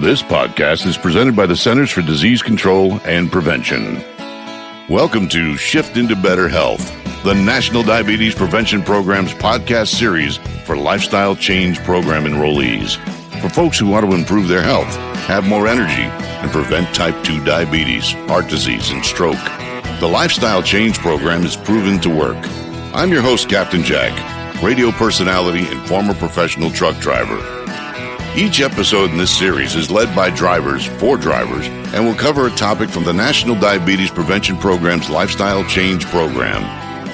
This podcast is presented by the Centers for Disease Control and Prevention. Welcome to Shift into Better Health, the National Diabetes Prevention Program's podcast series for Lifestyle Change Program enrollees. For folks who want to improve their health, have more energy, and prevent type 2 diabetes, heart disease, and stroke. The Lifestyle Change Program is proven to work. I'm your host, Captain Jack, radio personality and former professional truck driver. Each episode in this series is led by drivers for drivers and will cover a topic from the National Diabetes Prevention Program's Lifestyle Change Program.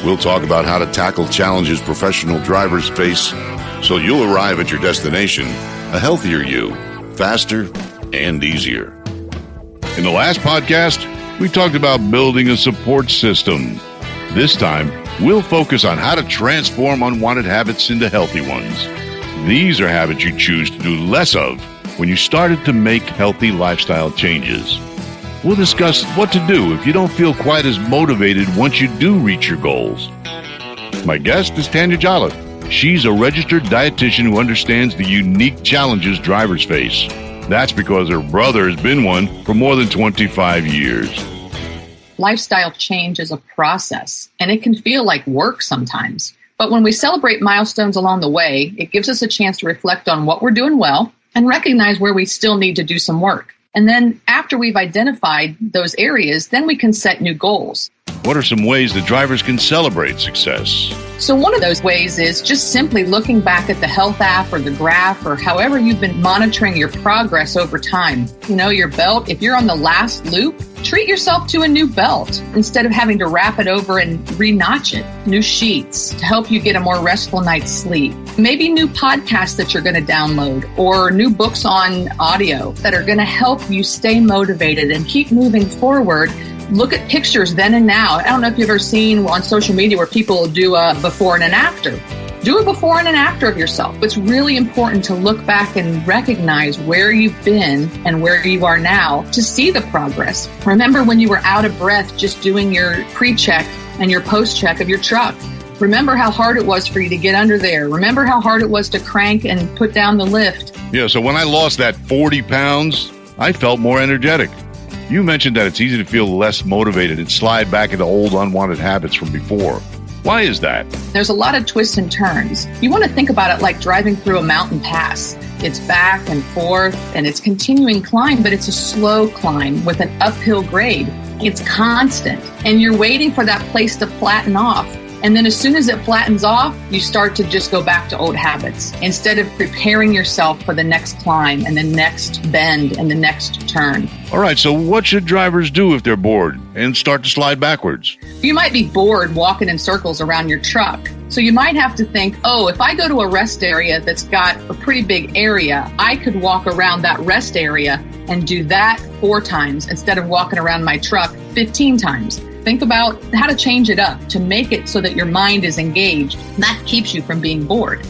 We'll talk about how to tackle challenges professional drivers face so you'll arrive at your destination a healthier you, faster and easier. In the last podcast, we talked about building a support system. This time, we'll focus on how to transform unwanted habits into healthy ones. These are habits you choose to do less of when you started to make healthy lifestyle changes. We'll discuss what to do if you don't feel quite as motivated once you do reach your goals. My guest is Tanya Jollett. She's a registered dietitian who understands the unique challenges drivers face. That's because her brother has been one for more than 25 years. Lifestyle change is a process, and it can feel like work sometimes. But when we celebrate milestones along the way, it gives us a chance to reflect on what we're doing well and recognize where we still need to do some work. And then after we've identified those areas, then we can set new goals. What are some ways that drivers can celebrate success? So one of those ways is just simply looking back at the health app or the graph or however you've been monitoring your progress over time. You know, your belt, if you're on the last loop, treat yourself to a new belt instead of having to wrap it over and re-notch it. New sheets to help you get a more restful night's sleep. Maybe new podcasts that you're going to download or new books on audio that are going to help you stay motivated and keep moving forward. Look at pictures then and now. I don't know if you've ever seen on social media where people do a before and an after. Do a before and an after of yourself. It's really important to look back and recognize where you've been and where you are now to see the progress. Remember when you were out of breath just doing your pre-check and your post-check of your truck. Remember how hard it was for you to get under there. Remember how hard it was to crank and put down the lift. Yeah, so when I lost that 40 pounds, I felt more energetic. You mentioned that it's easy to feel less motivated and slide back into old unwanted habits from before. Why is that? There's a lot of twists and turns. You want to think about it like driving through a mountain pass. It's back and forth and it's continuing climb, but it's a slow climb with an uphill grade. It's constant and you're waiting for that place to flatten off. And then as soon as it flattens off, you start to just go back to old habits instead of preparing yourself for the next climb and the next bend and the next turn. All right, so what should drivers do if they're bored and start to slide backwards? You might be bored walking in circles around your truck. So you might have to think, if I go to a rest area that's got a pretty big area, I could walk around that rest area and do that 4 times instead of walking around my truck 15 times. Think about how to change it up to make it so that your mind is engaged. That keeps you from being bored.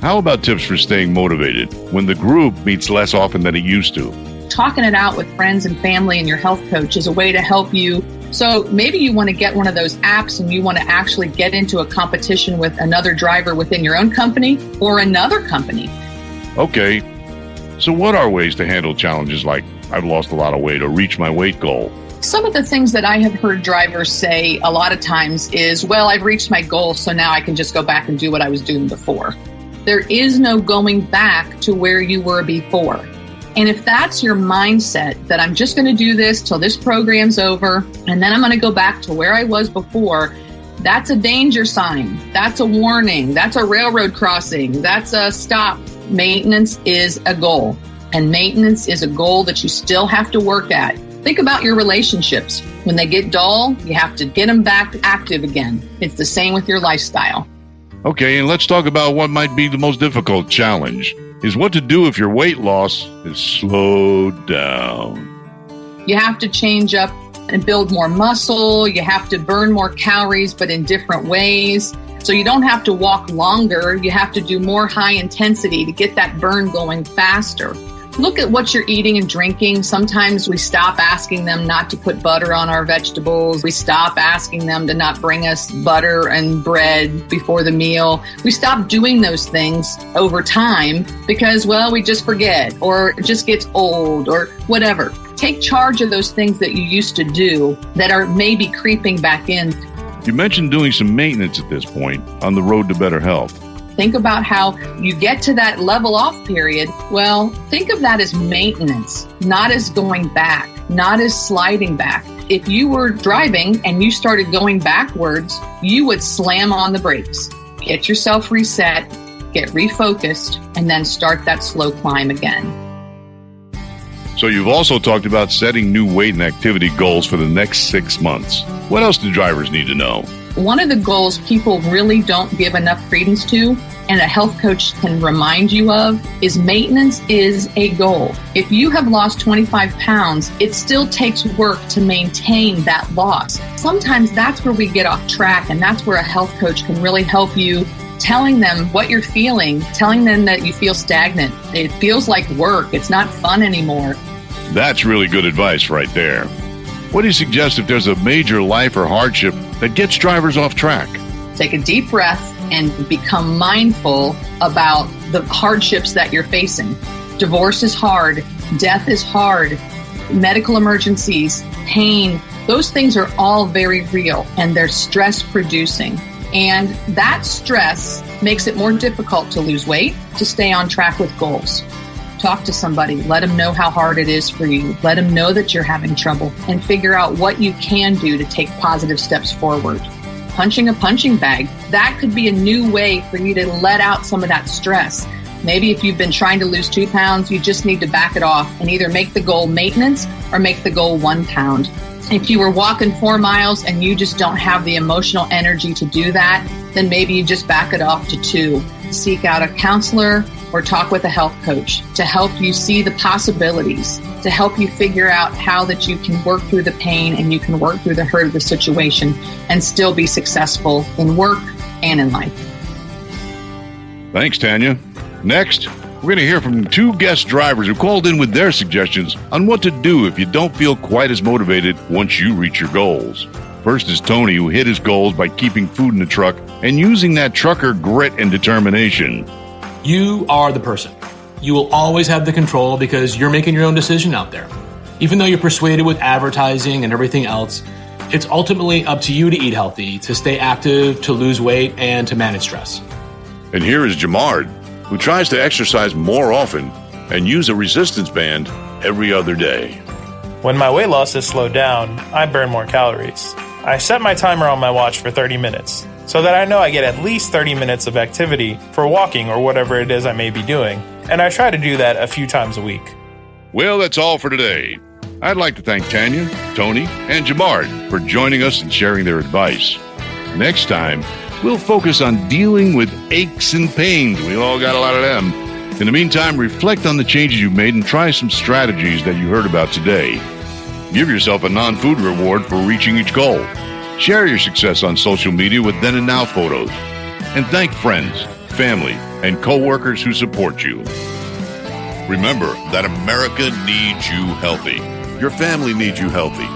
How about tips for staying motivated when the group meets less often than it used to? Talking it out with friends and family and your health coach is a way to help you. So maybe you want to get one of those apps and you want to actually get into a competition with another driver within your own company or another company. Okay, so what are ways to handle challenges like I've lost a lot of weight or reach my weight goal? Some of the things that I have heard drivers say a lot of times is, I've reached my goal, so now I can just go back and do what I was doing before. There is no going back to where you were before. And if that's your mindset, that I'm just going to do this till this program's over, and then I'm going to go back to where I was before, that's a danger sign. That's a warning. That's a railroad crossing. That's a stop. Maintenance is a goal. And maintenance is a goal that you still have to work at. Think about your relationships. When they get dull, you have to get them back active again. It's the same with your lifestyle. Okay, and let's talk about what might be the most difficult challenge, is what to do if your weight loss is slowed down. You have to change up and build more muscle. You have to burn more calories, but in different ways. So you don't have to walk longer. You have to do more high intensity to get that burn going faster. Look at what you're eating and drinking. Sometimes we stop asking them not to put butter on our vegetables. We stop asking them to not bring us butter and bread before the meal. We stop doing those things over time because, well, we just forget or it just gets old or whatever. Take charge of those things that you used to do that are maybe creeping back in. You mentioned doing some maintenance at this point on the road to better health. Think about how you get to that level off period. Well, think of that as maintenance, not as going back, not as sliding back. If you were driving and you started going backwards, you would slam on the brakes, get yourself reset, get refocused, and then start that slow climb again. So you've also talked about setting new weight and activity goals for the next 6 months. What else do drivers need to know? One of the goals people really don't give enough credence to, and a health coach can remind you of, is maintenance is a goal. If you have lost 25 pounds, it still takes work to maintain that loss. Sometimes that's where we get off track, and that's where a health coach can really help you, telling them what you're feeling, telling them that you feel stagnant. It feels like work. It's not fun anymore. That's really good advice right there. What do you suggest if there's a major life or hardship that gets drivers off track? Take a deep breath and become mindful about the hardships that you're facing. Divorce is hard. Death is hard. Medical emergencies, pain, those things are all very real and they're stress producing. And that stress makes it more difficult to lose weight, to stay on track with goals. Talk to somebody. Let them know how hard it is for you. Let them know that you're having trouble and figure out what you can do to take positive steps forward. Punching a punching bag, that could be a new way for you to let out some of that stress. Maybe if you've been trying to lose 2 pounds, you just need to back it off and either make the goal maintenance or make the goal 1 pound. If you were walking 4 miles and you just don't have the emotional energy to do that, then maybe you just back it off to 2. Seek out a counselor or talk with a health coach to help you see the possibilities, to help you figure out how that you can work through the pain and you can work through the hurt of the situation and still be successful in work and in life. Thanks, Tanya. Next, we're going to hear from 2 guest drivers who called in with their suggestions on what to do if you don't feel quite as motivated once you reach your goals. First is Tony, who hit his goals by keeping food in the truck and using that trucker grit and determination. You are the person. You will always have the control because you're making your own decision out there. Even though you're persuaded with advertising and everything else, it's ultimately up to you to eat healthy, to stay active, to lose weight, and to manage stress. And here is Jamard, who tries to exercise more often and use a resistance band every other day. When my weight loss has slowed down, I burn more calories. I set my timer on my watch for 30 minutes so that I know I get at least 30 minutes of activity for walking or whatever it is I may be doing, and I try to do that a few times a week. Well, that's all for today. I'd like to thank Tanya, Tony, and Jamard for joining us and sharing their advice. Next time, we'll focus on dealing with aches and pains. We all got a lot of them. In the meantime, reflect on the changes you've made and try some strategies that you heard about today. Give yourself a non-food reward for reaching each goal. Share your success on social media with then and now photos. And thank friends, family, and coworkers who support you. Remember that America needs you healthy. Your family needs you healthy.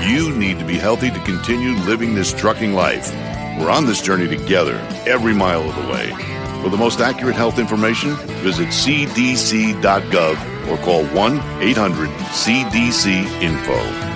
You need to be healthy to continue living this trucking life. We're on this journey together, every mile of the way. For the most accurate health information, visit cdc.gov or call 1-800-CDC-INFO.